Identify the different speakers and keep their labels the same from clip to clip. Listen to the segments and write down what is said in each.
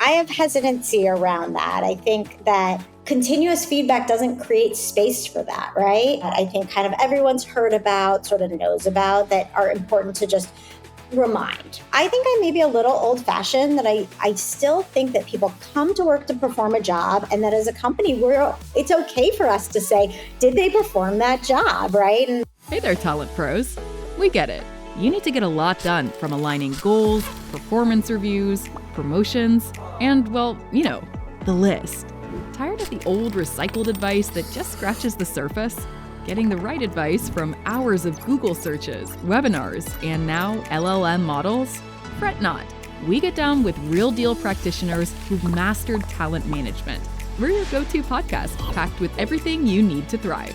Speaker 1: I have hesitancy around that. I think that continuous feedback doesn't create space for that, right? I think kind of everyone's heard about, sort of knows about, that are important to just remind. I think I may be a little old-fashioned, that I still think that people come to work to perform a job, and that as a company, it's okay for us to say, did they perform that job, right? And
Speaker 2: hey there, talent pros. We get it. You need to get a lot done, from aligning goals, performance reviews, promotions, and, well, the list. Tired of the old recycled advice that just scratches the surface? Getting the right advice from hours of Google searches, webinars, and now LLM models? Fret not. We get down with real-deal practitioners who've mastered talent management. We're your go-to podcast, packed with everything you need to thrive.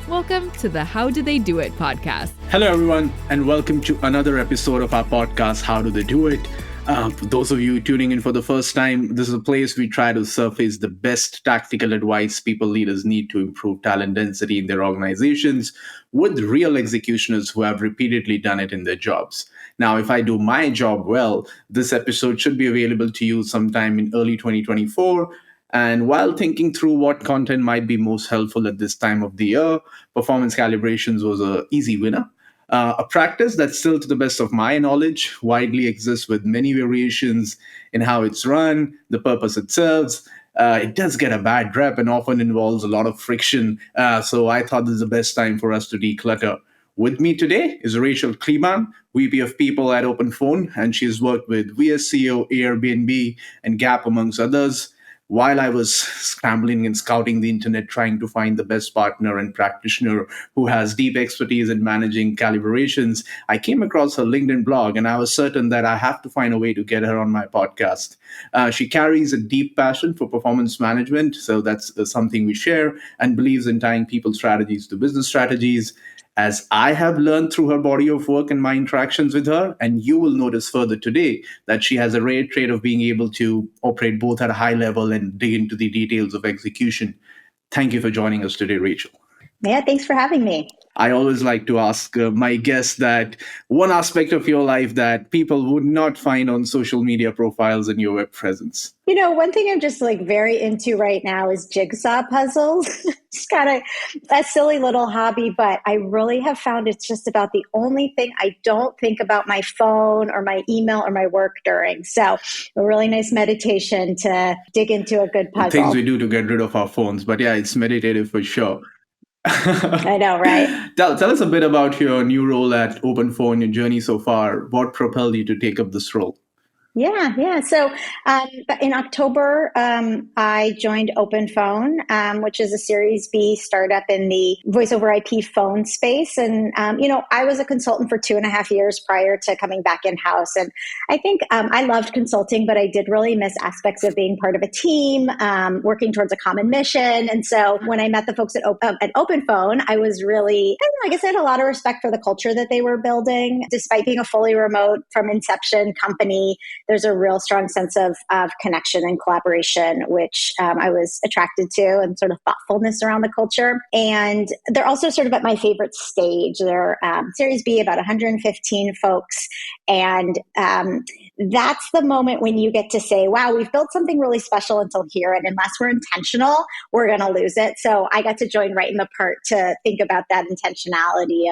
Speaker 2: Welcome to the How Do They Do It podcast.
Speaker 3: Hello, everyone, and welcome to another episode of our podcast, How Do They Do It? For those of you tuning in for the first time, this is a place we try to surface the best tactical advice people leaders need to improve talent density in their organizations with real executioners who have repeatedly done it in their jobs. Now, if I do my job well, this episode should be available to you sometime in early 2024. And while thinking through what content might be most helpful at this time of the year, Performance Calibrations was an easy winner. A practice that still, to the best of my knowledge, widely exists with many variations in how it's run, the purpose it serves. It does get a bad rep and often involves a lot of friction. So I thought this is the best time for us to declutter. With me today is Rachel Kleban, VP of People at OpenPhone, and she's worked with VSCO, Airbnb, and Gap, amongst others. While I was scrambling and scouting the internet, trying to find the best partner and practitioner who has deep expertise in managing calibrations, I came across her LinkedIn blog, and I was certain that I have to find a way to get her on my podcast. She carries a deep passion for performance management, so that's something we share, and believes in tying people's strategies to business strategies. As I have learned through her body of work and my interactions with her, and you will notice further today that she has a rare trait of being able to operate both at a high level and dig into the details of execution. Thank you for joining us today, Rachel.
Speaker 1: yeah, thanks for having me.
Speaker 3: I always like to ask my guests that one aspect of your life that people would not find on social media profiles and your web presence.
Speaker 1: One thing I'm just very into right now is jigsaw puzzles. It's kind of a silly little hobby, but I really have found it's just about the only thing I don't think about my phone or my email or my work during. So a really nice meditation to dig into a good puzzle.
Speaker 3: Things we do to get rid of our phones, but yeah, it's meditative for sure.
Speaker 1: I know, right?
Speaker 3: Tell us a bit about your new role at OpenPhone, your journey so far. What propelled you to take up this role?
Speaker 1: Yeah. So in October, I joined OpenPhone, which is a Series B startup in the voice over IP phone space. And, I was a consultant for 2.5 years prior to coming back in-house. And I think I loved consulting, but I did really miss aspects of being part of a team, working towards a common mission. And so when I met the folks at OpenPhone, I was really, I guess I had a lot of respect for the culture that they were building. Despite being a fully remote from inception company, there's a real strong sense of connection and collaboration, which I was attracted to, and sort of thoughtfulness around the culture. And they're also sort of at my favorite stage. They're Series B, about 115 folks. And that's the moment when you get to say, wow, we've built something really special until here. And unless we're intentional, we're going to lose it. So I got to join right in the part to think about that intentionality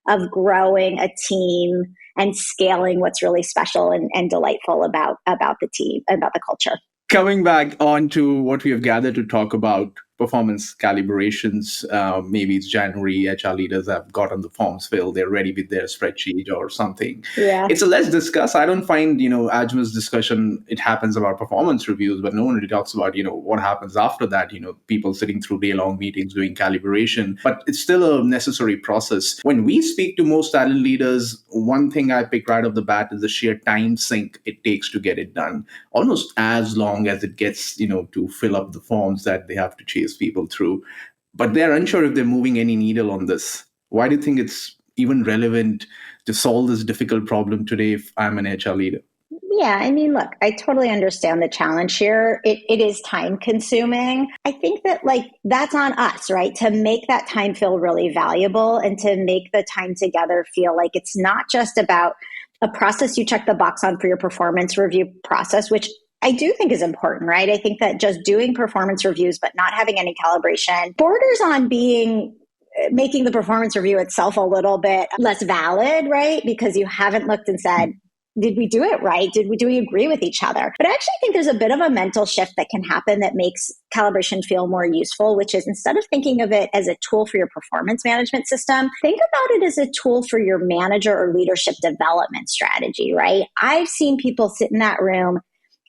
Speaker 1: of growing a team and scaling what's really special and delightful about the team, about the culture.
Speaker 3: Coming back on to what we have gathered to talk about, performance calibrations. Maybe it's January, HR leaders have gotten the forms filled, they're ready with their spreadsheet or something.
Speaker 1: Yeah.
Speaker 3: It's a less discussed. I don't find, as much discussion, it happens about performance reviews, but no one really talks about, what happens after that, people sitting through day-long meetings doing calibration. But it's still a necessary process. When we speak to most talent leaders, one thing I pick right off the bat is the sheer time sink it takes to get it done. Almost as long as it gets, to fill up the forms that they have to chase people through. But they're unsure if they're moving any needle on this. Why do you think it's even relevant to solve this difficult problem today if I'm an HR leader?
Speaker 1: Yeah, look, I totally understand the challenge here. It is time consuming. I think that that's on us, right? To make that time feel really valuable and to make the time together feel like it's not just about a process you check the box on for your performance review process, which I do think is important, right? I think that just doing performance reviews but not having any calibration borders on making the performance review itself a little bit less valid, right? Because you haven't looked and said, did we do it right? Do we agree with each other? But I actually think there's a bit of a mental shift that can happen that makes calibration feel more useful, which is instead of thinking of it as a tool for your performance management system, think about it as a tool for your manager or leadership development strategy, right? I've seen people sit in that room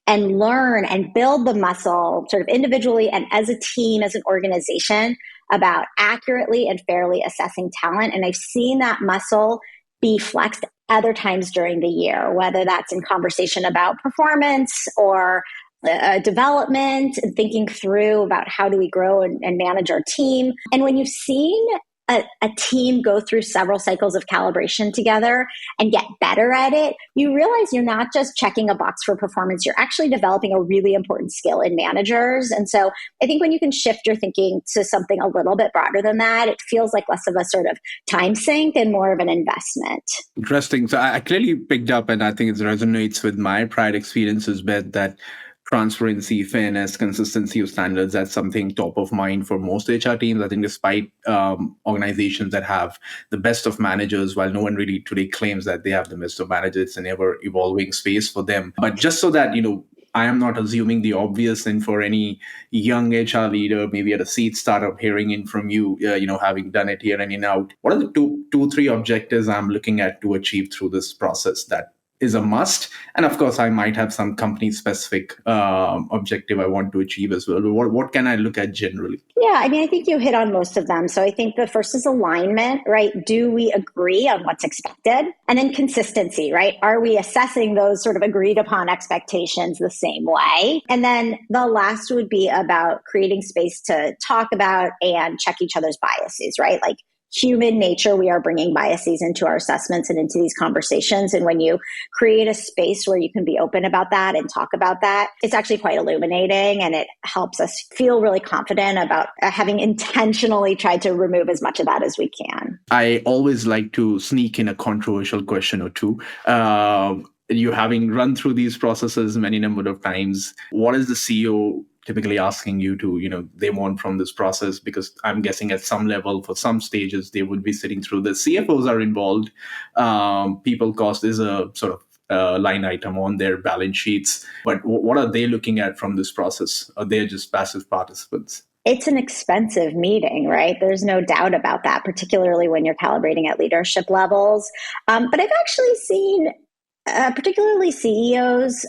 Speaker 1: and learn and build the muscle sort of individually and as a team, as an organization, about accurately and fairly assessing talent. And I've seen that muscle be flexed other times during the year, whether that's in conversation about performance or development, and thinking through about how do we grow and manage our team. And when you've seen a team go through several cycles of calibration together and get better at it, you realize you're not just checking a box for performance, you're actually developing a really important skill in managers. And so I think when you can shift your thinking to something a little bit broader than that, it feels like less of a sort of time sink and more of an investment.
Speaker 3: Interesting. So I clearly picked up, and I think it resonates with my prior experiences, Beth, that transparency, fairness, consistency of standards, that's something top of mind for most HR teams. I think despite organizations that have the best of managers, while no one really today claims that they have the best of managers, it's an ever evolving space for them. But just so that, I am not assuming the obvious, and for any young HR leader, maybe at a seed startup, hearing in from you, having done it here and in out, what are the three objectives I'm looking at to achieve through this process that is a must? And of course, I might have some company specific objective I want to achieve as well. What can I look at generally?
Speaker 1: Yeah, I think you hit on most of them. So I think the first is alignment, right? Do we agree on what's expected? And then consistency, right? Are we assessing those sort of agreed upon expectations the same way? And then the last would be about creating space to talk about and check each other's biases, right? Like human nature, we are bringing biases into our assessments and into these conversations. And when you create a space where you can be open about that and talk about that, it's actually quite illuminating, and it helps us feel really confident about having intentionally tried to remove as much of that as we can.
Speaker 3: I always like to sneak in a controversial question or two. You having run through these processes many number of times, what is the CEO typically asking you to, they want from this process? Because I'm guessing at some level, for some stages, they would be sitting through the CFOs are involved. People cost is a sort of line item on their balance sheets. But what are they looking at from this process? Are they just passive participants?
Speaker 1: It's an expensive meeting, right? There's no doubt about that, particularly when you're calibrating at leadership levels. But I've actually seen particularly CEOs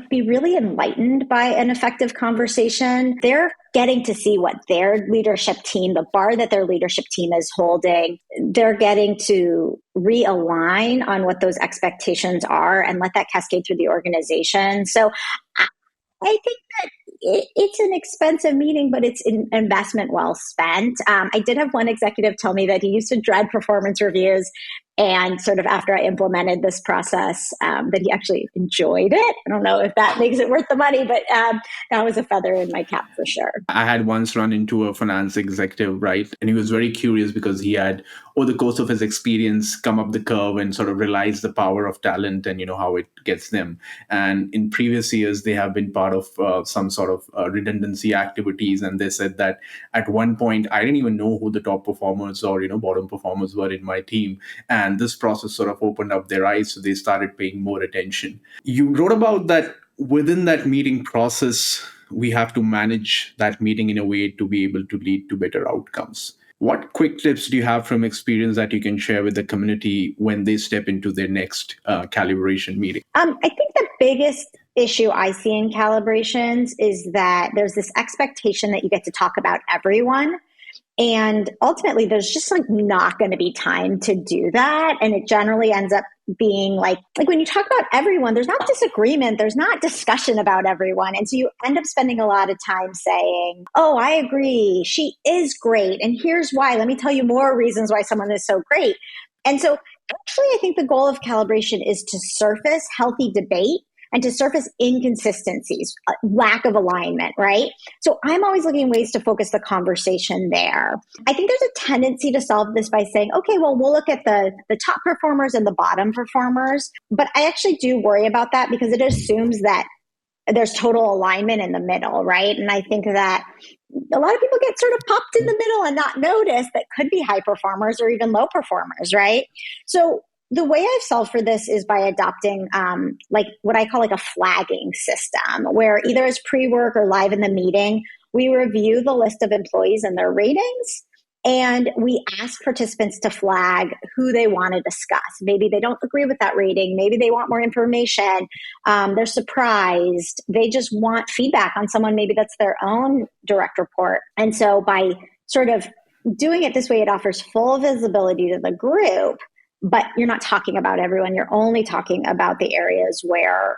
Speaker 1: be really enlightened by an effective conversation. They're getting to see what their leadership team, the bar that their leadership team is holding, they're getting to realign on what those expectations are and let that cascade through the organization. So I think that it's an expensive meeting, but it's an investment well spent. I did have one executive tell me that he used to dread performance reviews, and sort of after I implemented this process, that he actually enjoyed it. I don't know if that makes it worth the money, but that was a feather in my cap for sure.
Speaker 3: I had once run into a finance executive, right? And he was very curious because he had, over the course of his experience, come up the curve and sort of realized the power of talent and, how it gets them. And in previous years, they have been part of some sort of redundancy activities. And they said that at one point, I didn't even know who the top performers or, bottom performers were in my team. And this process sort of opened up their eyes, so they started paying more attention. You wrote about that within that meeting process, we have to manage that meeting in a way to be able to lead to better outcomes. What quick tips do you have from experience that you can share with the community when they step into their next calibration meeting?
Speaker 1: I think the biggest issue I see in calibrations is that there's this expectation that you get to talk about everyone. And ultimately, there's just not going to be time to do that. And it generally ends up being like when you talk about everyone, there's not disagreement, there's not discussion about everyone. And so you end up spending a lot of time saying, oh, I agree, she is great. And here's why. Let me tell you more reasons why someone is so great. And so actually, I think the goal of calibration is to surface healthy debate and to surface inconsistencies, lack of alignment, right? So I'm always looking at ways to focus the conversation there. I think there's a tendency to solve this by saying, okay, well, we'll look at the top performers and the bottom performers. But I actually do worry about that because it assumes that there's total alignment in the middle, right? And I think that a lot of people get sort of popped in the middle and not notice that could be high performers or even low performers, right? So the way I've solved for this is by adopting like what I call like a flagging system, where either as pre-work or live in the meeting, we review the list of employees and their ratings. And we ask participants to flag who they want to discuss. Maybe they don't agree with that rating. Maybe they want more information. They're surprised. They just want feedback on someone. Maybe that's their own direct report. And so by sort of doing it this way, it offers full visibility to the group, but you're not talking about everyone. You're only talking about the areas where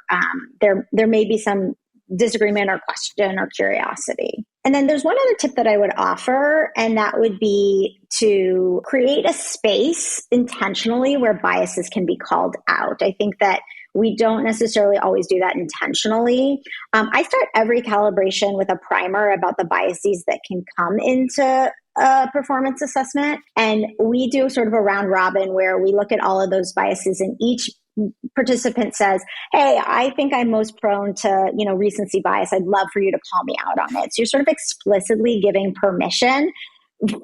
Speaker 1: there may be some disagreement or question or curiosity. And then there's one other tip that I would offer, and that would be to create a space intentionally where biases can be called out. I think that we don't necessarily always do that intentionally. I start every calibration with a primer about the biases that can come into a performance assessment. And we do sort of a round robin where we look at all of those biases, and each participant says, hey, I think I'm most prone to, recency bias. I'd love for you to call me out on it. So you're sort of explicitly giving permission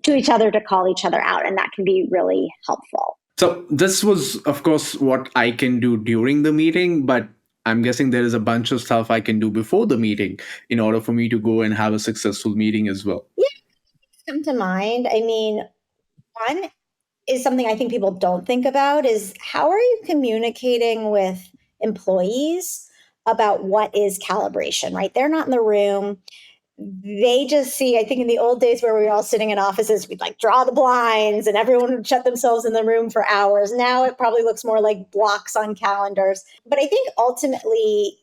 Speaker 1: to each other to call each other out. And that can be really helpful.
Speaker 3: So this was, of course, what I can do during the meeting, but I'm guessing there is a bunch of stuff I can do before the meeting in order for me to go and have a successful meeting as well.
Speaker 1: Yeah, come to mind. I mean, one is something I think people don't think about is how are you communicating with employees about what is calibration, right? They're not in the room. They just see, I think in the old days where we were all sitting in offices, we'd like draw the blinds and everyone would shut themselves in the room for hours. Now it probably looks more like blocks on calendars. But I think ultimately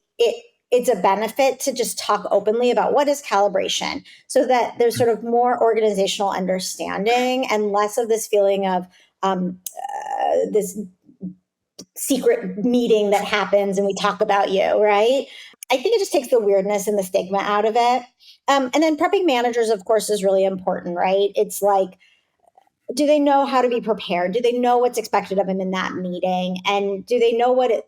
Speaker 1: it's a benefit to just talk openly about what is calibration so that there's sort of more organizational understanding and less of this feeling of this secret meeting that happens and we talk about you, right? I think it just takes the weirdness and the stigma out of it. And then prepping managers, of course, is really important, right? It's like, do they know how to be prepared? Do they know what's expected of them in that meeting? And do they know what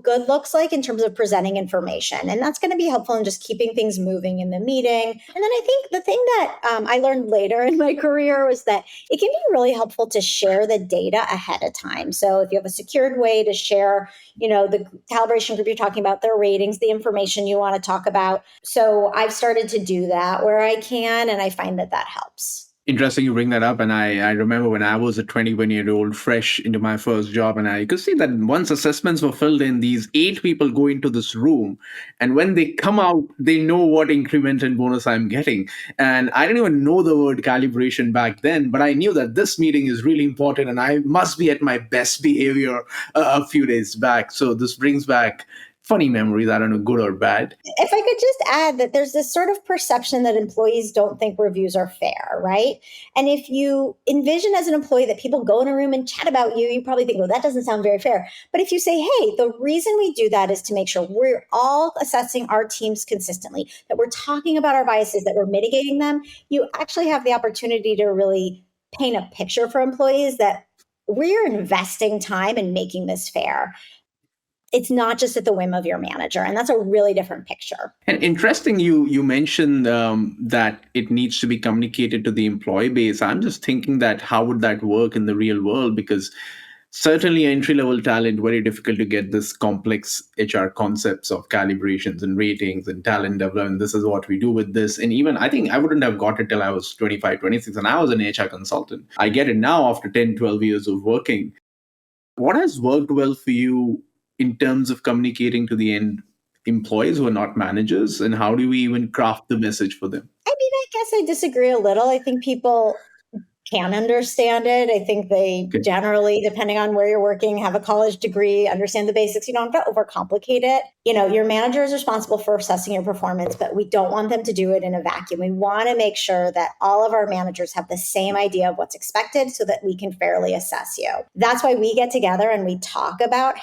Speaker 1: good looks like in terms of presenting information? And that's going to be helpful in just keeping things moving in the meeting. And then I think the thing that I learned later in my career was that it can be really helpful to share the data ahead of time. So if you have a secured way to share, the calibration group you're talking about, their ratings, the information you want to talk about. So I've started to do that where I can, and I find that helps.
Speaker 3: Interesting you bring that up. And I remember when I was a 21-year-old fresh into my first job, and I could see that once assessments were filled in, these 8 people go into this room. And when they come out, they know what increment and bonus I'm getting. And I didn't even know the word calibration back then, but I knew that this meeting is really important and I must be at my best behavior a few days back. So this brings back funny memories, I don't know, good or bad.
Speaker 1: If I could just add that there's this sort of perception that employees don't think reviews are fair, right? And if you envision as an employee that people go in a room and chat about you, you probably think, well, that doesn't sound very fair. But if you say, hey, the reason we do that is to make sure we're all assessing our teams consistently, that we're talking about our biases, that we're mitigating them, you actually have the opportunity to really paint a picture for employees that we're investing time in making this fair. It's not just at the whim of your manager. And that's a really different picture.
Speaker 3: And interesting, you mentioned that it needs to be communicated to the employee base. I'm just thinking that how would that work in the real world? Because certainly entry-level talent, very difficult to get this complex HR concepts of calibrations and ratings and talent development. This is what we do with this. And even I think I wouldn't have got it till I was 25, 26, and I was an HR consultant. I get it now after 10, 12 years of working. What has worked well for you in terms of communicating to the end employees who are not managers, and how do we even craft the message for them?
Speaker 1: I mean, I guess I disagree a little. I think people can understand it. I think they generally, depending on where you're working, have a college degree, understand the basics. You don't have to overcomplicate it. Your manager is responsible for assessing your performance, but we don't want them to do it in a vacuum. We want to make sure that all of our managers have the same idea of what's expected so that we can fairly assess you. That's why we get together and we talk about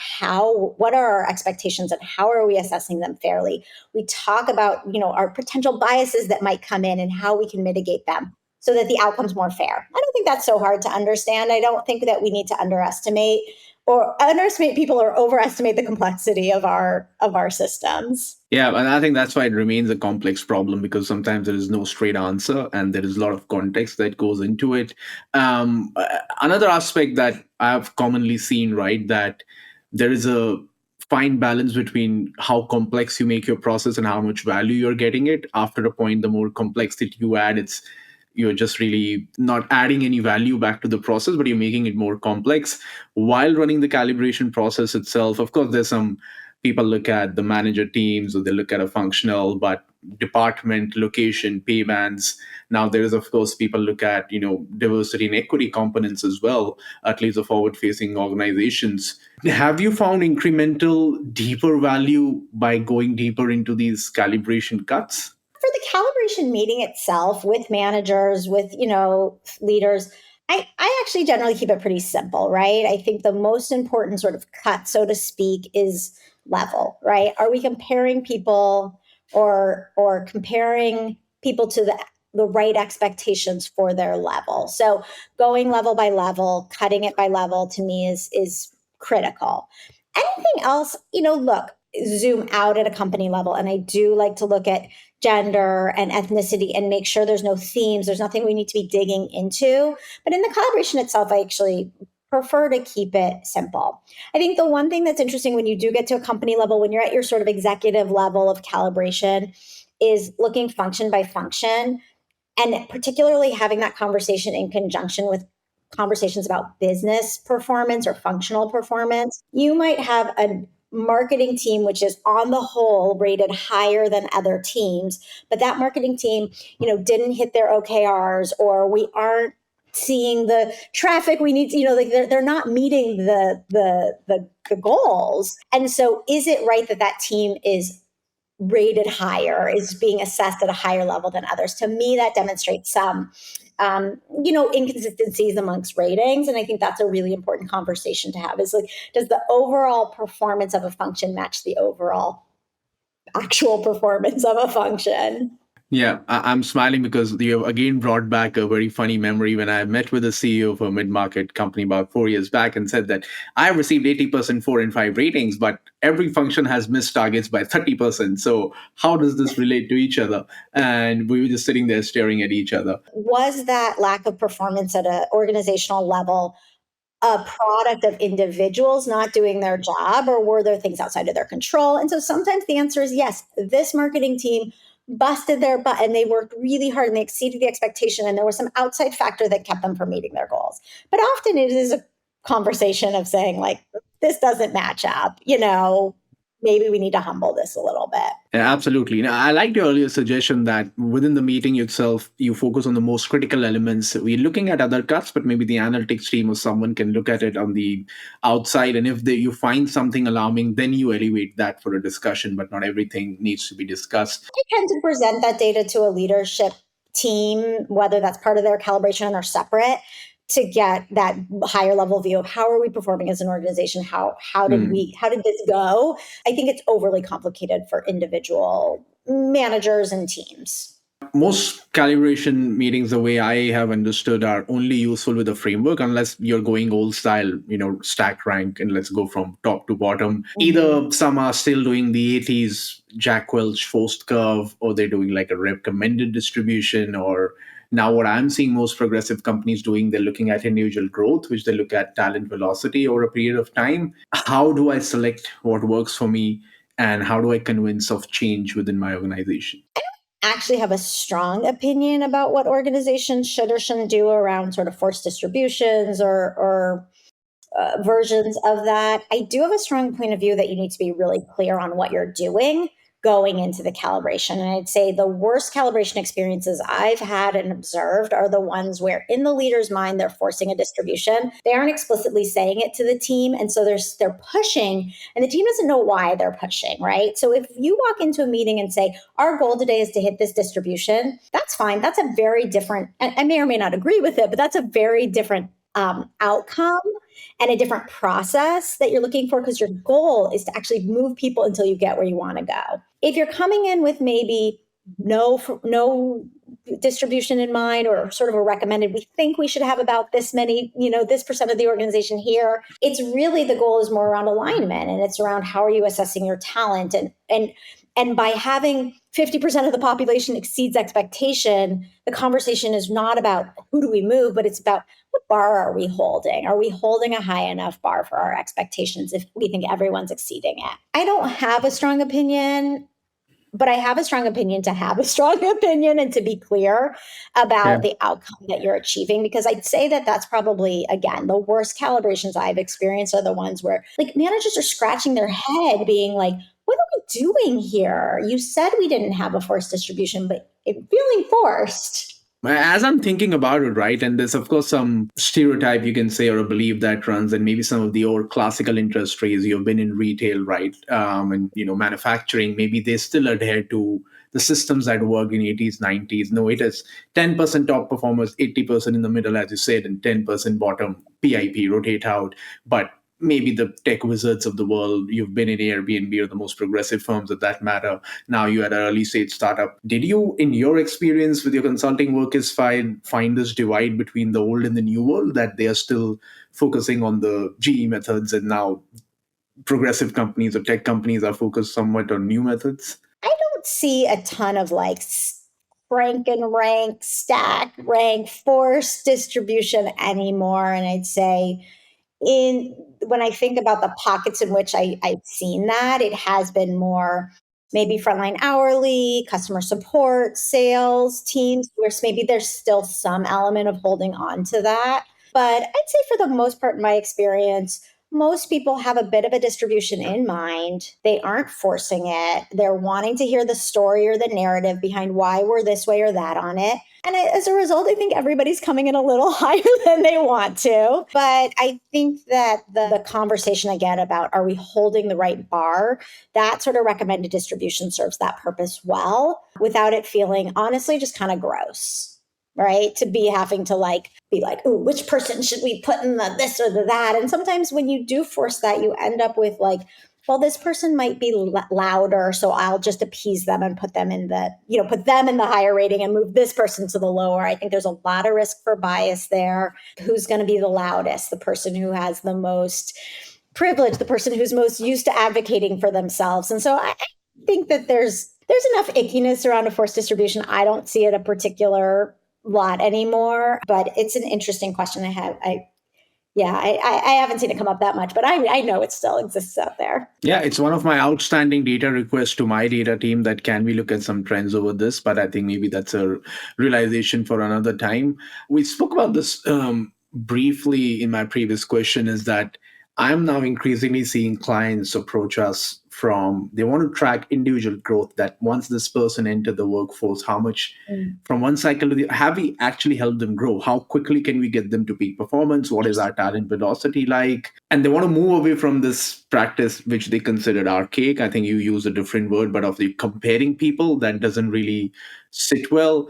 Speaker 1: what are our expectations and how are we assessing them fairly. We talk about, our potential biases that might come in and how we can mitigate them so that the outcome's more fair. I don't think that's so hard to understand. I don't think that we need to underestimate or underestimate people or overestimate the complexity of our systems.
Speaker 3: Yeah, and I think that's why it remains a complex problem, because sometimes there is no straight answer and there is a lot of context that goes into it. Another aspect that I've commonly seen, right, that there is a fine balance between how complex you make your process and how much value you're getting it. After a point, the more complexity you add, you're just really not adding any value back to the process, but you're making it more complex while running the calibration process itself. Of course, there's some people look at the manager teams, or they look at a functional, but department, location, pay bands. Now there is, of course, people look at, diversity and equity components as well, at least the forward facing organizations. Have you found incremental deeper value by going deeper into these calibration cuts?
Speaker 1: For the calibration meeting itself with managers, with, leaders, I actually generally keep it pretty simple, right? I think the most important sort of cut, so to speak, is level, right? Are we comparing people or comparing people to the right expectations for their level? So going level by level, cutting it by level, to me is critical. Anything else, look, zoom out at a company level, and I do like to look at gender and ethnicity and make sure there's no themes, there's nothing we need to be digging into. But in the calibration itself, I actually prefer to keep it simple. I think the one thing that's interesting when you do get to a company level, when you're at your sort of executive level of calibration, is looking function by function, and particularly having that conversation in conjunction with conversations about business performance or functional performance. You might have a marketing team which is on the whole rated higher than other teams, but that marketing team, didn't hit their OKRs, or we aren't seeing the traffic we need to, like they're not meeting the goals. And so is it right that team is rated higher, is being assessed at a higher level than others? To me, that demonstrates some inconsistencies amongst ratings. And I think that's a really important conversation to have, is like, does the overall performance of a function match the overall actual performance of a function?
Speaker 3: Yeah, I'm smiling because you have again brought back a very funny memory when I met with a CEO of a mid-market company about 4 years back and said that I received 80% 4 and 5 ratings, but every function has missed targets by 30%. So how does this relate to each other? And we were just sitting there staring at each other.
Speaker 1: Was that lack of performance at an organizational level a product of individuals not doing their job, or were there things outside of their control? And so sometimes the answer is yes. This marketing team busted their butt and they worked really hard and they exceeded the expectation, and there was some outside factor that kept them from meeting their goals. But often it is a conversation of saying, like, this doesn't match up, maybe we need to humble this a little bit.
Speaker 3: Yeah, absolutely. Now, I liked your earlier suggestion that within the meeting itself, you focus on the most critical elements. We're looking at other cuts, but maybe the analytics team or someone can look at it on the outside. And if you find something alarming, then you elevate that for a discussion, but not everything needs to be discussed.
Speaker 1: I tend to present that data to a leadership team, whether that's part of their calibration or separate, to get that higher level view of how are we performing as an organization? How did this go? I think it's overly complicated for individual managers and teams.
Speaker 3: Most calibration meetings, the way I have understood, are only useful with a framework unless you're going old style, stack rank, and let's go from top to bottom. Mm-hmm. Either some are still doing the 80s Jack Welch forced curve, or they're doing like a recommended distribution, or now what I'm seeing most progressive companies doing, they're looking at individual growth, which they look at talent velocity over a period of time. How do I select what works for me, and how do I convince of change within my organization?
Speaker 1: Actually have a strong opinion about what organizations should or shouldn't do around sort of forced distributions or versions of that. I do have a strong point of view that you need to be really clear on what you're doing going into the calibration. And I'd say the worst calibration experiences I've had and observed are the ones where in the leader's mind, they're forcing a distribution. They aren't explicitly saying it to the team. And so they're pushing, and the team doesn't know why they're pushing, right? So if you walk into a meeting and say, our goal today is to hit this distribution, that's fine. That's a very different, I may or may not agree with it, but that's a very different outcome and a different process that you're looking for, because your goal is to actually move people until you get where you want to go. If you're coming in with maybe no distribution in mind, or sort of a recommended, we think we should have about this many, this percent of the organization here. It's really, the goal is more around alignment, and it's around how are you assessing your talent, and by having 50% of the population exceeds expectation, the conversation is not about who do we move, but it's about what bar are we holding? Are we holding a high enough bar for our expectations if we think everyone's exceeding it? I don't have a strong opinion, but I have a strong opinion to have a strong opinion and to be clear about the outcome that you're achieving. Because I'd say that that's probably, again, the worst calibrations I've experienced are the ones where like managers are scratching their head being like, what are we doing here? You said we didn't have a forced distribution, but it's feeling forced.
Speaker 3: As I'm thinking about it, right, and there's of course some stereotype you can say or a belief that runs, and maybe some of the old classical industries, you've been in retail, right, and manufacturing, maybe they still adhere to the systems that worked in 80s, 90s. No, it is 10% top performers, 80% in the middle, as you said, and 10% bottom, PIP, rotate out. But maybe the tech wizards of the world, you've been in Airbnb or the most progressive firms at that matter. Now you're at an early stage startup. Did you, in your experience with your consulting work, find this divide between the old and the new world, that they are still focusing on the GE methods, and now progressive companies or tech companies are focused somewhat on new methods?
Speaker 1: I don't see a ton of like rank and rank, stack, rank, force distribution anymore. And I'd say when I think about the pockets in which I've seen that, it has been more maybe frontline hourly, customer support, sales teams, where maybe there's still some element of holding on to that. But I'd say for the most part, in my experience, most people have a bit of a distribution in mind. They aren't forcing it. They're wanting to hear the story or the narrative behind why we're this way or that on it. And as a result, I think everybody's coming in a little higher than they want to. But I think that the conversation again about are we holding the right bar, that sort of recommended distribution serves that purpose well without it feeling honestly just kind of gross. Right? To be having to be like, ooh, which person should we put in the this or the that? And sometimes when you do force that, you end up with like, well, this person might be louder, so I'll just appease them and put them in the higher rating and move this person to the lower. I think there's a lot of risk for bias there. Who's going to be the loudest? The person who has the most privilege, the person who's most used to advocating for themselves. And so I think that there's enough ickiness around a forced distribution. I don't see it a particular lot anymore, but it's an interesting question I have. I haven't seen it come up that much, but I know it still exists out there.
Speaker 3: Yeah, it's one of my outstanding data requests to my data team that can we look at some trends over this, but I think maybe that's a realization for another time. We spoke about this briefly in my previous question, is that I'm now increasingly seeing clients approach us they want to track individual growth, that once this person entered the workforce, how much from one cycle to the have we actually helped them grow? How quickly can we get them to peak performance? What is our talent velocity like? And they want to move away from this practice, which they considered archaic. I think you use a different word, but of the comparing people, that doesn't really sit well.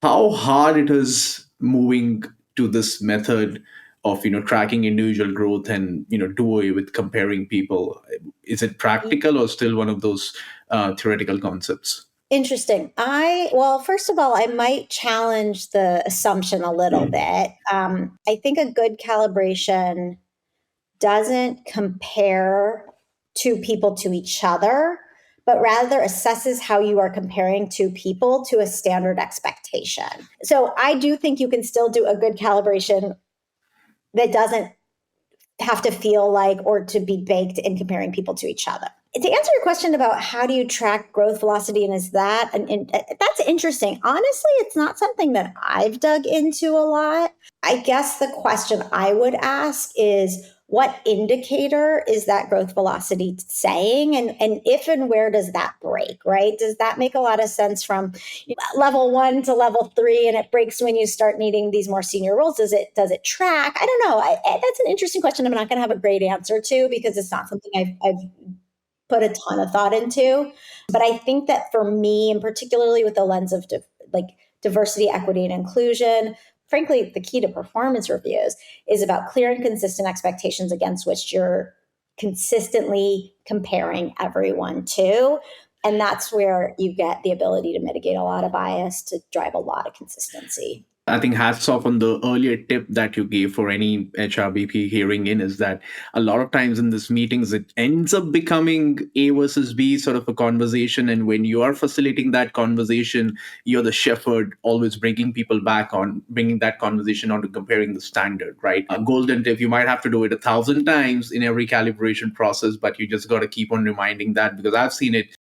Speaker 3: How hard it is moving to this method of tracking individual growth and do away with comparing people? Is it practical or still one of those theoretical concepts?
Speaker 1: Interesting. First of all, I might challenge the assumption a little bit. I think a good calibration doesn't compare two people to each other, but rather assesses how you are comparing two people to a standard expectation. So I do think you can still do a good calibration that doesn't have to feel like or to be baked in comparing people to each other. To answer your question about how do you track growth velocity, and is that, and that's interesting. Honestly, it's not something that I've dug into a lot. I guess the question I would ask is, what indicator is that growth velocity saying? And if and where does that break, right? Does that make a lot of sense from level 1 to level 3, and it breaks when you start needing these more senior roles? Does it track? I don't know. That's an interesting question I'm not going to have a great answer to, because it's not something I've put a ton of thought into. But I think that for me, and particularly with the lens of diversity, equity, and inclusion, frankly, the key to performance reviews is about clear and consistent expectations against which you're consistently comparing everyone to. And that's where you get the ability to mitigate a lot of bias to drive a lot of consistency.
Speaker 3: I think hats off on the earlier tip that you gave for any HRBP hearing in is that a lot of times in these meetings, it ends up becoming A versus B sort of a conversation. And when you are facilitating that conversation, you're the shepherd, always bringing people back on, bringing that conversation on to comparing the standard, right? A golden tip, you might have to do it 1,000 times in every calibration process, but you just got to keep on reminding that because I've seen it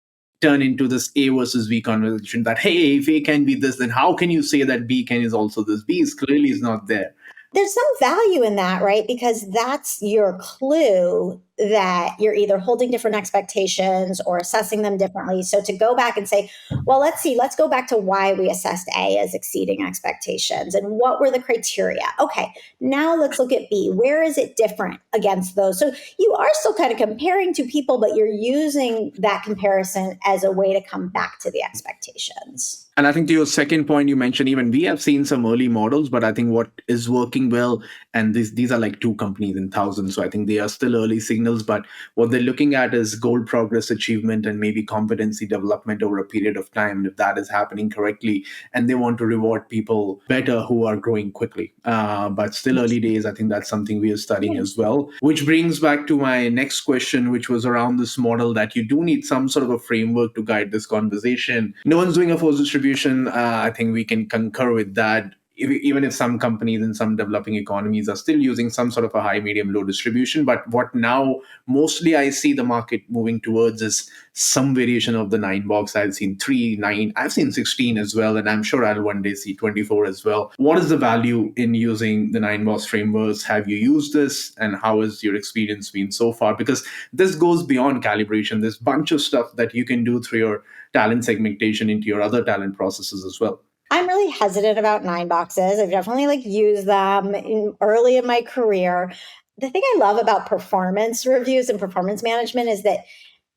Speaker 3: turn into this A versus B conversation that, hey, if A can be this, then how can you say that B can is also this? B is clearly is not there.
Speaker 1: There's some value in that, right? Because that's your clue that you're either holding different expectations or assessing them differently. So to go back and say, well, let's go back to why we assessed A as exceeding expectations and what were the criteria. Okay, now let's look at B. Where is it different against those? So you are still kind of comparing two people, but you're using that comparison as a way to come back to the expectations.
Speaker 3: And I think to your second point, you mentioned even we have seen some early models, but I think what is working well, and these are like 2 companies in thousands, so I think they are still early signals, but what they're looking at is goal progress achievement and maybe competency development over a period of time. And if that is happening correctly, and they want to reward people better who are growing quickly. But still early days, I think that's something we are studying as well. Which brings back to my next question, which was around this model that you do need some sort of a framework to guide this conversation. No one's doing a force distribution. I think we can concur with that. Even if some companies in some developing economies are still using some sort of a high, medium, low distribution. But what now mostly I see the market moving towards is some variation of the 9 box. I've seen 3, 9, I've seen 16 as well. And I'm sure I'll one day see 24 as well. What is the value in using the 9 box frameworks? Have you used this? And how has your experience been so far? Because this goes beyond calibration. There's a bunch of stuff that you can do through your talent segmentation into your other talent processes as well.
Speaker 1: I'm really hesitant about 9 boxes. I've definitely used them early in my career. The thing I love about performance reviews and performance management is that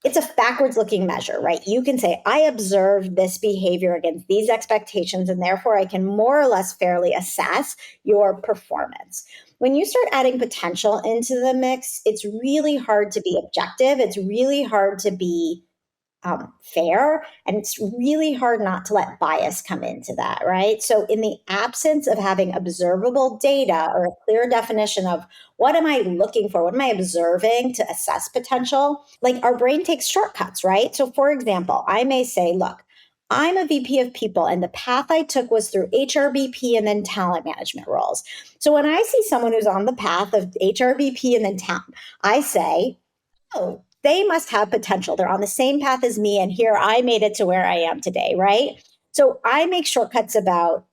Speaker 1: it's a backwards looking measure, right? You can say, I observed this behavior against these expectations, and therefore I can more or less fairly assess your performance. When you start adding potential into the mix, it's really hard to be objective. It's really hard to be fair. And it's really hard not to let bias come into that, right? So, in the absence of having observable data or a clear definition of what am I looking for, what am I observing to assess potential, like our brain takes shortcuts, right? So, for example, I may say, look, I'm a VP of people, and the path I took was through HRBP and then talent management roles. So, when I see someone who's on the path of HRBP and then talent, I say, oh, they must have potential. They're on the same path as me. And here I made it to where I am today, right? So I make shortcuts about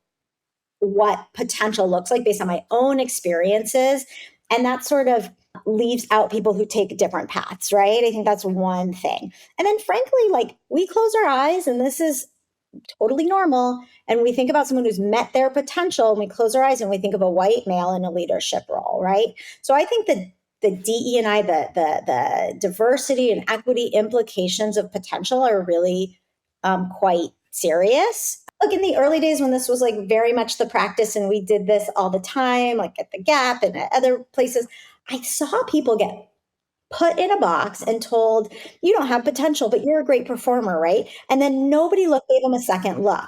Speaker 1: what potential looks like based on my own experiences. And that sort of leaves out people who take different paths, right? I think that's one thing. And then frankly, like we close our eyes and this is totally normal. And we think about someone who's met their potential and we close our eyes and we think of a white male in a leadership role, right? So I think that the DE&I, the diversity and equity implications of potential are really quite serious. Like in the early days when this was like very much the practice and we did this all the time, like at the Gap and at other places, I saw people get put in a box and told, you don't have potential, but you're a great performer, right? And then nobody gave them a second look.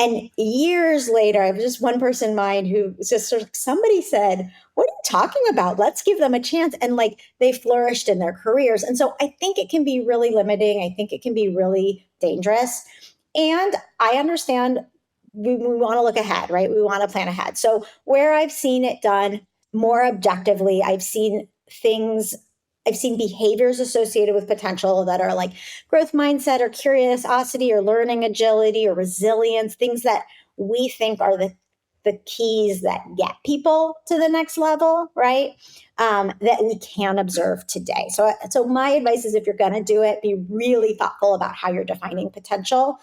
Speaker 1: And years later, I have just one person in mind who just sort of, somebody said, what are you talking about? Let's give them a chance. And like they flourished in their careers. And so I think it can be really limiting. I think it can be really dangerous. And I understand we want to look ahead, right? We want to plan ahead. So where I've seen it done more objectively, I've seen behaviors associated with potential that are like growth mindset or curiosity or learning agility or resilience, things that we think are the keys that get people to the next level, right? That we can observe today. So my advice is if you're going to do it, be really thoughtful about how you're defining potential,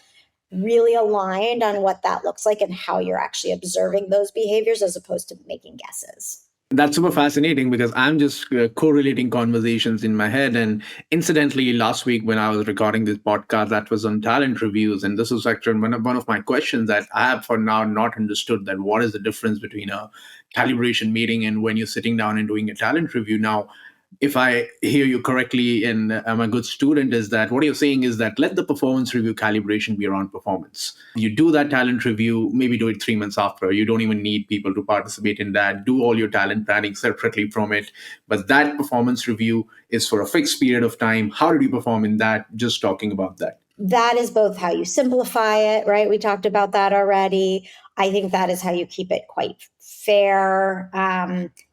Speaker 1: really aligned on what that looks like and how you're actually observing those behaviors as opposed to making guesses.
Speaker 3: That's super fascinating because I'm just correlating conversations in my head. And incidentally, last week when I was recording this podcast, that was on talent reviews. And this was actually one of my questions that I have for now not understood, that what is the difference between a calibration meeting and when you're sitting down and doing a talent review. Now, if I hear you correctly and I'm a good student, is that what you're saying is that let the performance review calibration be around performance. You do that talent review, maybe do it 3 months after. You don't even need people to participate in that. Do all your talent planning separately from it. But that performance review is for a fixed period of time. How did you perform in that? Just talking about that.
Speaker 1: That is both how you simplify it, right? We talked about that already. I think that is how you keep it quite fair,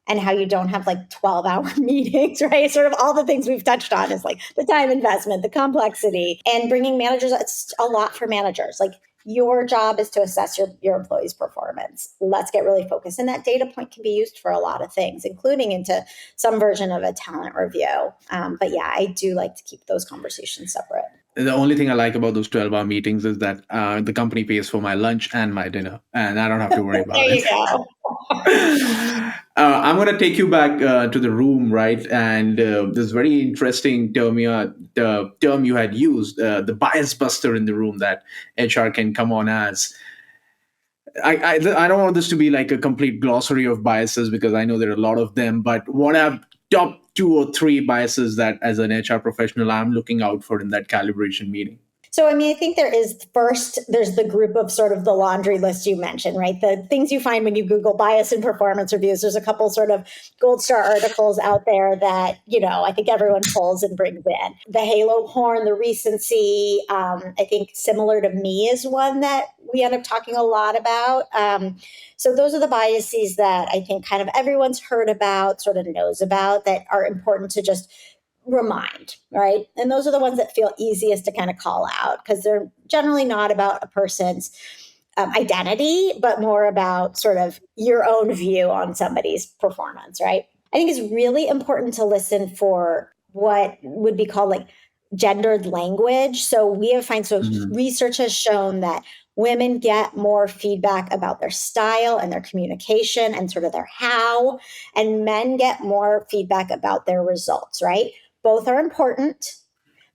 Speaker 1: and how you don't have like 12-hour meetings, right? Sort of all the things we've touched on is like the time investment, the complexity, and bringing managers. It's a lot for managers. Like your job is to assess your employees' performance. Let's get really focused. And that data point can be used for a lot of things, including into some version of a talent review. But yeah, I do like to keep those conversations separate.
Speaker 3: The only thing I like about those 12-hour meetings is that the company pays for my lunch and my dinner, and I don't have to worry about
Speaker 1: There
Speaker 3: it.
Speaker 1: you go.
Speaker 3: I'm going to take you back to the room, right? And this very interesting term you had used, the bias buster in the room that HR can come on as. I don't want this to be like a complete glossary of biases because I know there are a lot of them, but what are top 2 or 3 biases that as an HR professional I'm looking out for in that calibration meeting?
Speaker 1: So, I mean, I think there's the group of sort of the laundry list you mentioned, right? The things you find when you Google bias in performance reviews. There's a couple sort of gold star articles out there that, I think everyone pulls and brings in. The halo horn, the recency, I think similar to me is one that we end up talking a lot about. So those are the biases that I think kind of everyone's heard about, sort of knows about, that are important to just remind, right? And those are the ones that feel easiest to kind of call out because they're generally not about a person's identity, but more about sort of your own view on somebody's performance, right? I think it's really important to listen for what would be called like gendered language. So we have found, so research has shown that women get more feedback about their style and their communication and sort of their how, and men get more feedback about their results, right? Both are important,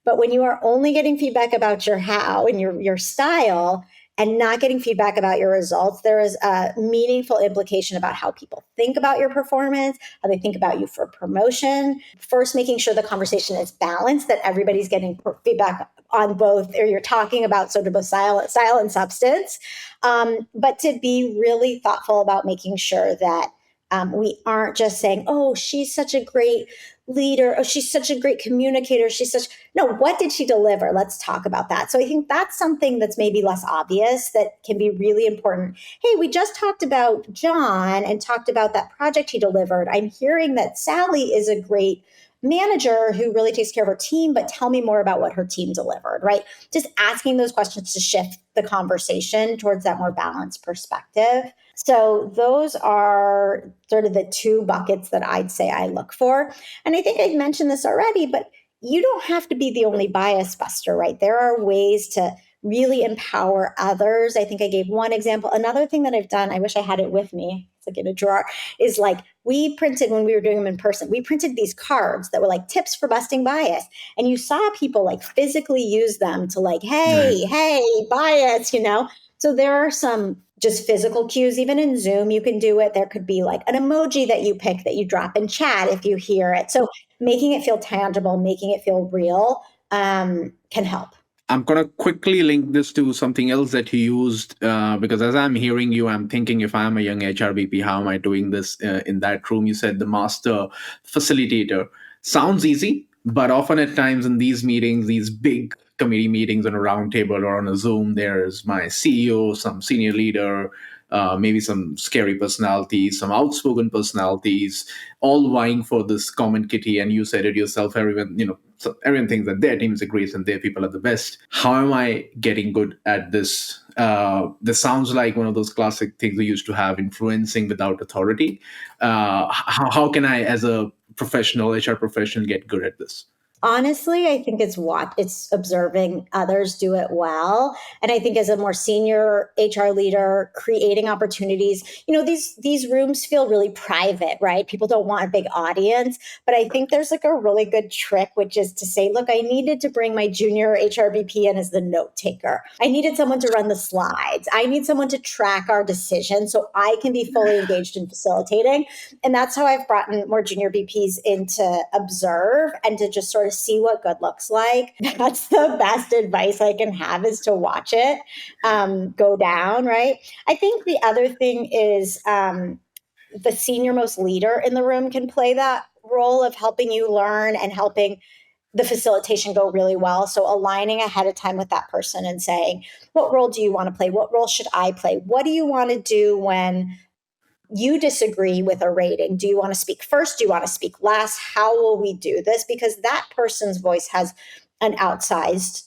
Speaker 1: but when you are only getting feedback about your how and your style and not getting feedback about your results, there is a meaningful implication about how people think about your performance, how they think about you for promotion. First, making sure the conversation is balanced, that everybody's getting feedback on both, or you're talking about sort of both style and substance, but to be really thoughtful about making sure that we aren't just saying, oh, she's such a great leader. Oh, she's such a great communicator. No, what did she deliver? Let's talk about that. So I think that's something that's maybe less obvious that can be really important. Hey, we just talked about John and talked about that project he delivered. I'm hearing that Sally is a great manager who really takes care of her team, but tell me more about what her team delivered, right? Just asking those questions to shift the conversation towards that more balanced perspective. So those are sort of the 2 buckets that I'd say I look for. And I think I've mentioned this already, but you don't have to be the only bias buster, right? There are ways to really empower others. I think I gave one example. Another thing that I've done, I wish I had it with me, it's like in a drawer, is like we printed, when we were doing them in person, we printed these cards that were like tips for busting bias. And you saw people like physically use them to like, hey, bias, So there are some just physical cues. Even in Zoom, you can do it. There could be like an emoji that you pick that you drop in chat if you hear it. So making it feel tangible, making it feel real can help.
Speaker 3: I'm going to quickly link this to something else that you used because as I'm hearing you, I'm thinking if I'm a young HRBP, how am I doing this in that room? You said the master facilitator. Sounds easy, but often at times in these meetings, these big committee meetings on a round table or on a Zoom, there's my CEO, some senior leader, maybe some scary personalities, some outspoken personalities, all vying for this common kitty. And you said it yourself, so everyone thinks that their team is the greatest and their people are the best. How am I getting good at this? This sounds like one of those classic things we used to have, influencing without authority. How can I, as a professional, HR professional, get good at this?
Speaker 1: Honestly, I think it's observing others do it well. And I think as a more senior HR leader, creating opportunities, these rooms feel really private, right? People don't want a big audience. But I think there's like a really good trick, which is to say, look, I needed to bring my junior HRBP in as the note taker. I needed someone to run the slides. I need someone to track our decisions so I can be fully engaged in facilitating. And that's how I've brought in more junior VPs in to observe and to just sort of see what good looks like. That's the best advice I can have, is to watch it go down, right? I think the other thing is the senior most leader in the room can play that role of helping you learn and helping the facilitation go really well. So aligning ahead of time with that person and saying, what role do you want to play? What role should I play? What do you want to do when you disagree with a rating? Do you want to speak first? Do you want to speak last? How will we do this? Because that person's voice has an outsized,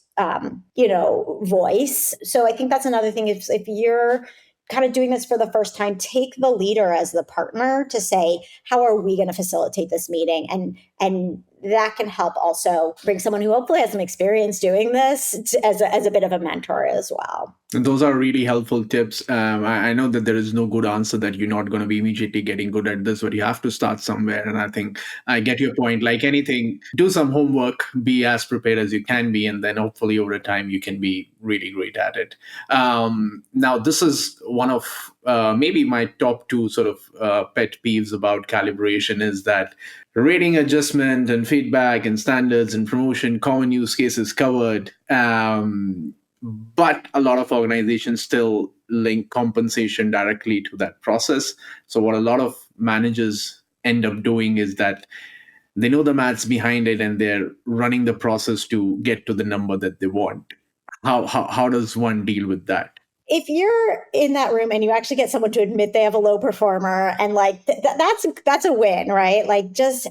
Speaker 1: voice. So I think that's another thing. If you're kind of doing this for the first time, take the leader as the partner to say, how are we going to facilitate this meeting? And that can help also bring someone who hopefully has some experience doing this as a bit of a mentor as well.
Speaker 3: And those are really helpful tips. I know that there is no good answer, that you're not going to be immediately getting good at this, but you have to start somewhere. And I think I get your point. Like anything, do some homework, be as prepared as you can be, and then hopefully over time you can be really great at it. Now, this is one of maybe my top two sort of pet peeves about calibration, is that rating adjustment and feedback and standards and promotion, common use cases covered. But a lot of organizations still link compensation directly to that process. So what a lot of managers end up doing is that they know the maths behind it and they're running the process to get to the number that they want. How does one deal with that?
Speaker 1: If you're in that room and you actually get someone to admit they have a low performer, and like that's a win, right? Like just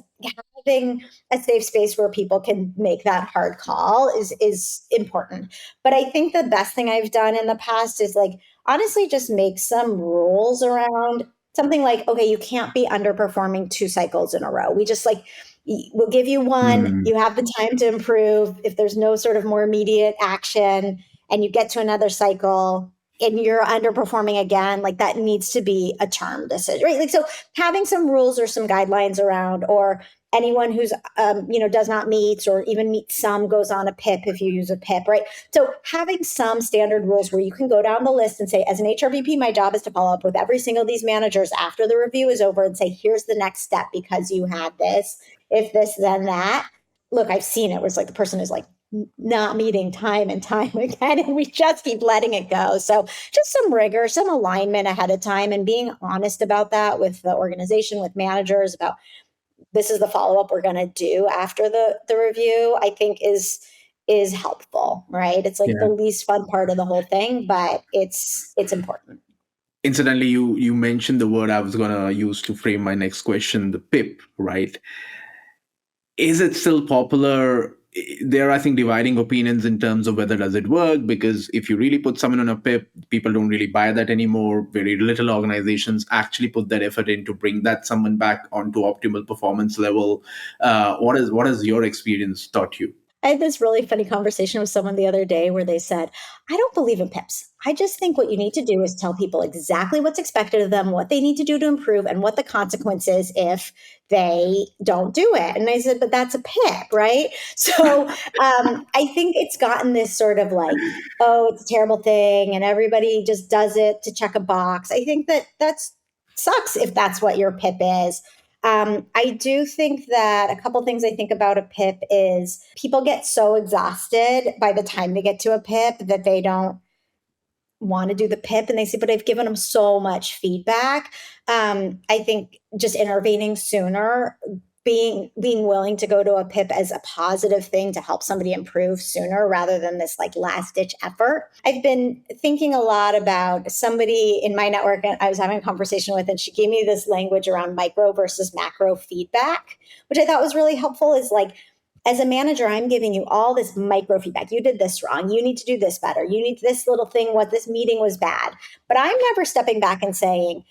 Speaker 1: having a safe space where people can make that hard call is important. But I think the best thing I've done in the past is like honestly just make some rules around something like, okay, you can't be underperforming 2 cycles in a row. We just like, we'll give you one, you have the time to improve. If there's no sort of more immediate action and you get to another cycle and you're underperforming again, like that needs to be a term decision, right? Like, so having some rules or some guidelines around, or anyone who's, does not meet or even meet some goes on a PIP if you use a PIP, right? So having some standard rules where you can go down the list and say, as an HRBP, my job is to follow up with every single of these managers after the review is over and say, here's the next step because you had this, if this, then that. Look, I've seen it where it's like the person is like, not meeting time and time again, and we just keep letting it go. So just some rigor, some alignment ahead of time, and being honest about that with the organization, with managers, about this is the follow-up we're going to do after the review, I think is helpful, right? It's like the least fun part of the whole thing, but it's important.
Speaker 3: Incidentally, you mentioned the word I was going to use to frame my next question, the PIP, right? Is it still popular? There are, I think, dividing opinions in terms of whether does it work, because if you really put someone on a PIP, people don't really buy that anymore. Very little organizations actually put that effort in to bring that someone back onto optimal performance level. What has your experience taught you?
Speaker 1: I had this really funny conversation with someone the other day where they said, I don't believe in PIPs. I just think what you need to do is tell people exactly what's expected of them, what they need to do to improve, and what the consequence is if they don't do it. And I said, but that's a PIP, right? So I think it's gotten this sort of like, oh, it's a terrible thing and everybody just does it to check a box. I think that sucks if that's what your PIP is. I do think that a couple things I think about a PIP is people get so exhausted by the time they get to a PIP that they don't want to do the PIP, and they say, but I've given them so much feedback. I think just intervening sooner, being willing to go to a PIP as a positive thing to help somebody improve sooner rather than this like last ditch effort. I've been thinking a lot about somebody in my network I was having a conversation with, and she gave me this language around micro versus macro feedback, which I thought was really helpful. Is like, as a manager, I'm giving you all this micro feedback. You did this wrong. You need to do this better. You need this little thing. What this meeting was bad. But I'm never stepping back and saying,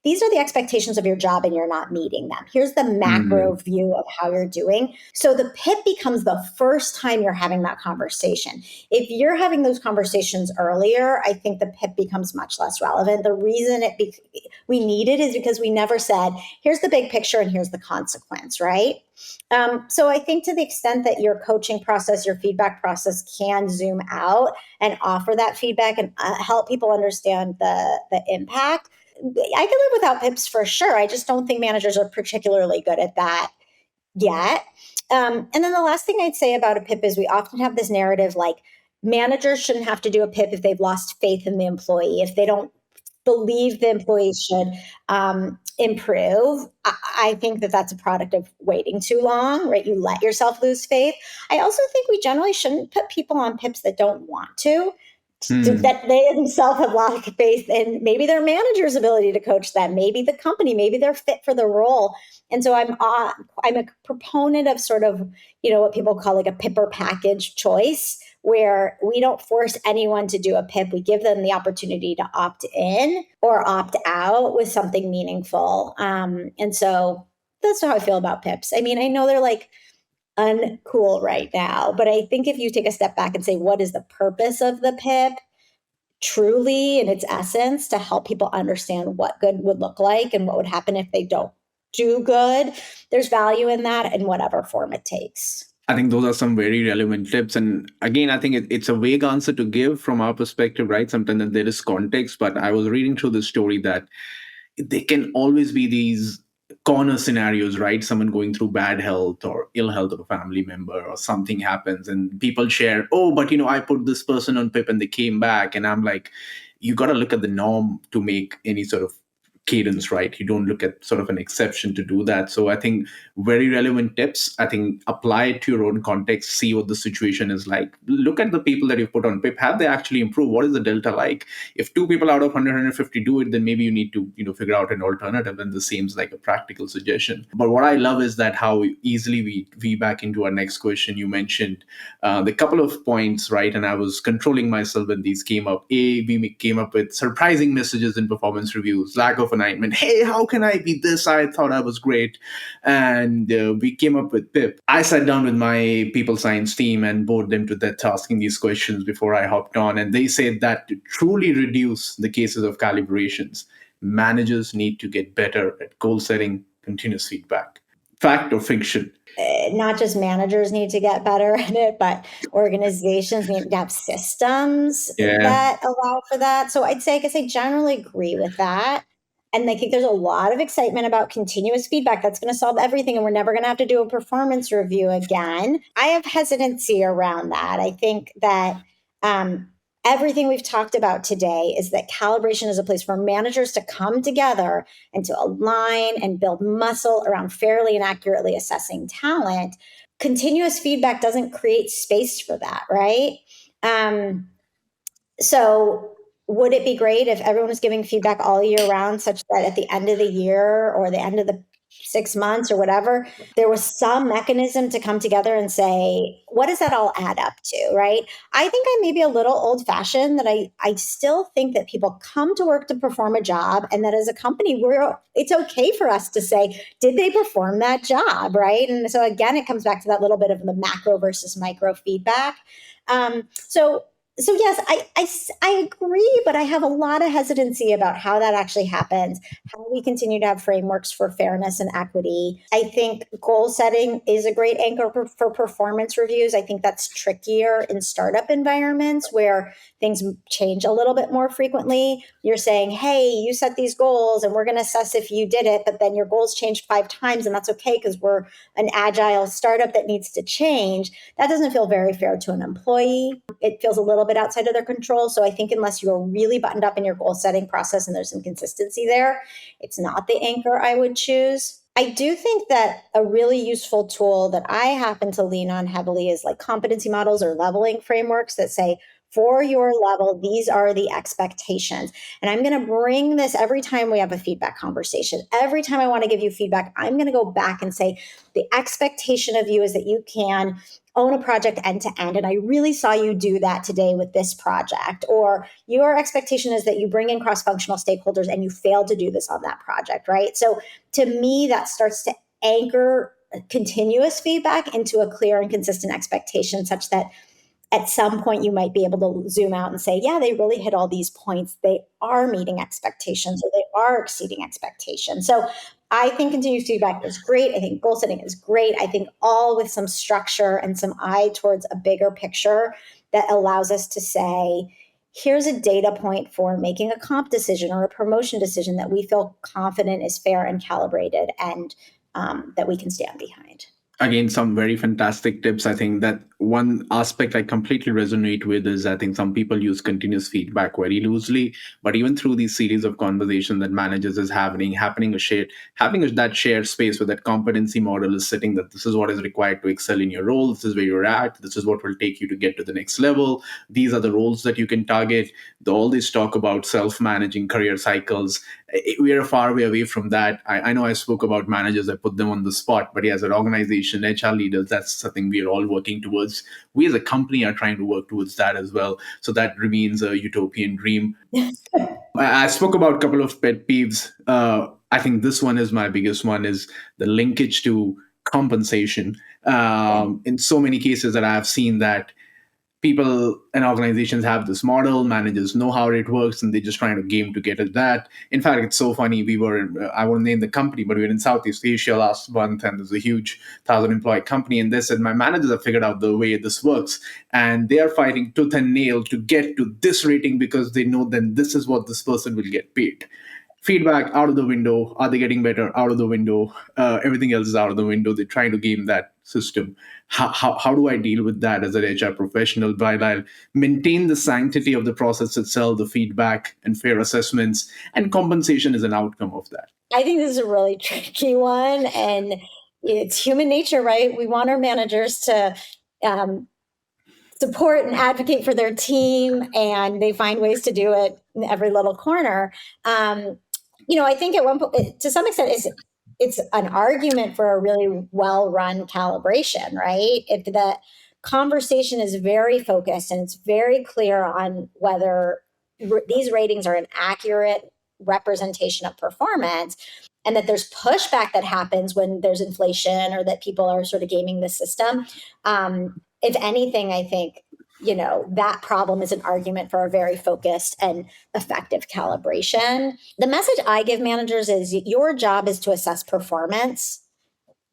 Speaker 1: these are the expectations of your job and you're not meeting them. Here's the macro view of how you're doing. So the PIP becomes the first time you're having that conversation. If you're having those conversations earlier, I think the PIP becomes much less relevant. The reason we need it is because we never said, here's the big picture and here's the consequence, right? So I think to the extent that your coaching process, your feedback process can zoom out and offer that feedback and help people understand the impact, I can live without PIPs for sure. I just don't think managers are particularly good at that yet. And then the last thing I'd say about a PIP is we often have this narrative like managers shouldn't have to do a PIP if they've lost faith in the employee, if they don't believe the employee should improve. I think that that's a product of waiting too long, right? You let yourself lose faith. I also think we generally shouldn't put people on PIPs that don't want to. That they themselves have lost faith in maybe their manager's ability to coach them, maybe the company, maybe they're fit for the role. And so I'm a proponent of sort of, what people call like a PIPper package choice, where we don't force anyone to do a PIP. We give them the opportunity to opt in or opt out with something meaningful. And so that's how I feel about PIPs. I mean, I know they're like uncool right now, but I think if you take a step back and say, what is the purpose of the PIP truly in its essence, to help people understand what good would look like and what would happen if they don't do good, there's value in that in whatever form it takes.
Speaker 3: I think those are some very relevant tips. And again, I think it's a vague answer to give from our perspective, right? Sometimes there is context, but I was reading through the story that there can always be these corner scenarios, right? Someone going through bad health or ill health of a family member or something happens and people share, oh, but I put this person on PIP and they came back. And I'm like, you got to look at the norm to make any sort of cadence, right? You don't look at sort of an exception to do that. So I think very relevant tips. I think apply it to your own context, see what the situation is like. Look at the people that you put on PIP. Have they actually improved? What is the delta like? If 2 people out of 150 do it, then maybe you need to, figure out an alternative. And this seems like a practical suggestion. But what I love is that how easily we weave back into our next question. You mentioned the couple of points, right? And I was controlling myself when these came up. We came up with surprising messages in performance reviews, lack of alignment. Hey, how can I be this? I thought I was great. And we came up with PIP. I sat down with my people science team and bored them to death asking these questions before I hopped on. And they said that to truly reduce the cases of calibrations, managers need to get better at goal setting, continuous feedback. Fact or fiction?
Speaker 1: Not just managers need to get better at it, but organizations need to have systems that allow for that. So I guess I generally agree with that. And I think there's a lot of excitement about continuous feedback. That's going to solve everything. And we're never going to have to do a performance review again. I have hesitancy around that. I think that everything we've talked about today is that calibration is a place for managers to come together and to align and build muscle around fairly and accurately assessing talent. Continuous feedback doesn't create space for that, right? So would it be great if everyone was giving feedback all year round, such that at the end of the year or the end of the 6 months or whatever, there was some mechanism to come together and say, what does that all add up to, right? I think I may be a little old fashioned, that I still think that people come to work to perform a job, and that as a company, it's okay for us to say, did they perform that job, right? And so again, it comes back to that little bit of the macro versus micro feedback. So yes, I agree, but I have a lot of hesitancy about how that actually happens, how we continue to have frameworks for fairness and equity. I think goal setting is a great anchor for performance reviews. I think that's trickier in startup environments where things change a little bit more frequently. You're saying, hey, you set these goals and we're going to assess if you did it, but then your goals changed 5 times, and that's okay because we're an agile startup that needs to change. That doesn't feel very fair to an employee. It feels a little bit outside of their control. So I think unless you're really buttoned up in your goal setting process and there's some consistency there, it's not the anchor I would choose. I do think that a really useful tool that I happen to lean on heavily is like competency models or leveling frameworks that say, for your level, these are the expectations. And I'm going to bring this every time we have a feedback conversation. Every time I want to give you feedback, I'm going to go back and say, the expectation of you is that you can own a project end to end. And I really saw you do that today with this project. Or your expectation is that you bring in cross-functional stakeholders and you failed to do this on that project, right? So to me, that starts to anchor continuous feedback into a clear and consistent expectation, such that at some point you might be able to zoom out and say, yeah, they really hit all these points. They are meeting expectations, or they are exceeding expectations. So I think continuous feedback is great. I think goal setting is great. I think all with some structure and some eye towards a bigger picture that allows us to say, here's a data point for making a comp decision or a promotion decision that we feel confident is fair and calibrated, and that we can stand behind.
Speaker 3: Again, some very fantastic tips. I think that one aspect I completely resonate with is I think some people use continuous feedback very loosely, but even through these series of conversations that managers is having that shared space where that competency model is sitting, that this is what is required to excel in your role, this is where you're at, this is what will take you to get to the next level, these are the roles that you can target. All this talk about self-managing career cycles, we are far way away from that. I know I spoke about managers, I put them on the spot, but as an organization, HR leaders, that's something we are all working towards. We as a company are trying to work towards that as well. So that remains a utopian dream. I spoke about a couple of pet peeves. I think this one is my biggest one, is the linkage to compensation. In so many cases that I've seen that people and organizations have this model, managers know how it works, and they're just trying to game to get at that. In fact, it's so funny. I won't name the company, but we were in Southeast Asia last month, and there's a huge 1,000-employee company. And they said, my managers have figured out the way this works, and they are fighting tooth and nail to get to this rating because they know then this is what this person will get paid. Feedback out of the window. Are they getting better? Out of the window. Everything else is out of the window. They're trying to game that system. How do I deal with that as an HR professional? While I maintain the sanctity of the process itself, the feedback and fair assessments, and compensation is an outcome of that.
Speaker 1: I think this is a really tricky one, and it's human nature, right? We want our managers to support and advocate for their team, and they find ways to do it in every little corner. I think at one point, to some extent, it's an argument for a really well-run calibration, right? If the conversation is very focused and it's very clear on whether these ratings are an accurate representation of performance, and that there's pushback that happens when there's inflation or that people are sort of gaming the system. If anything, I think, that problem is an argument for a very focused and effective calibration. The message I give managers is your job is to assess performance.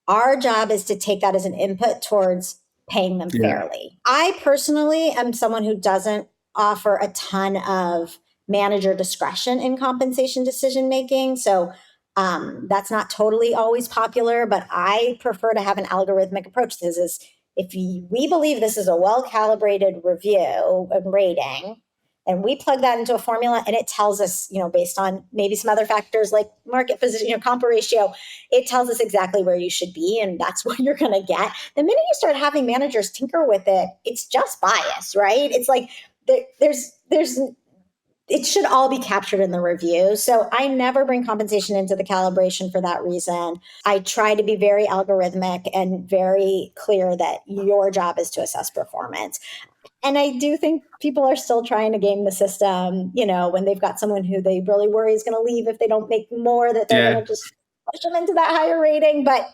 Speaker 1: Our job is to take that as an input towards paying them fairly. I personally am someone who doesn't offer a ton of manager discretion in compensation decision-making. So that's not totally always popular, but I prefer to have an algorithmic approach. This is, if we believe this is a well-calibrated review and rating, and we plug that into a formula and it tells us, based on maybe some other factors like market position, comp ratio, it tells us exactly where you should be, and that's what you're going to get. The minute you start having managers tinker with it, it's just bias, right? It's like it should all be captured in the review. So I never bring compensation into the calibration for that reason. I try to be very algorithmic and very clear that your job is to assess performance. And I do think people are still trying to game the system, when they've got someone who they really worry is going to leave if they don't make more, that they're going to just push them into that higher rating. But,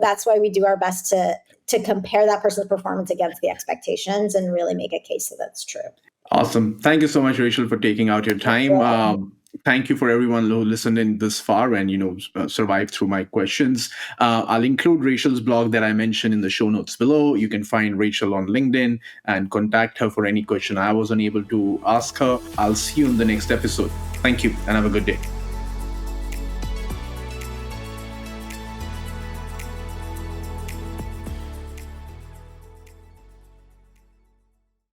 Speaker 1: that's why we do our best to compare that person's performance against the expectations and really make a case that that's true.
Speaker 3: Awesome. Thank you so much, Rachel, for taking out your time. Thank you for everyone who listened in this far and, survived through my questions. I'll include Rachel's blog that I mentioned in the show notes below. You can find Rachel on LinkedIn and contact her for any question I wasn't able to ask her. I'll see you in the next episode. Thank you and have a good day.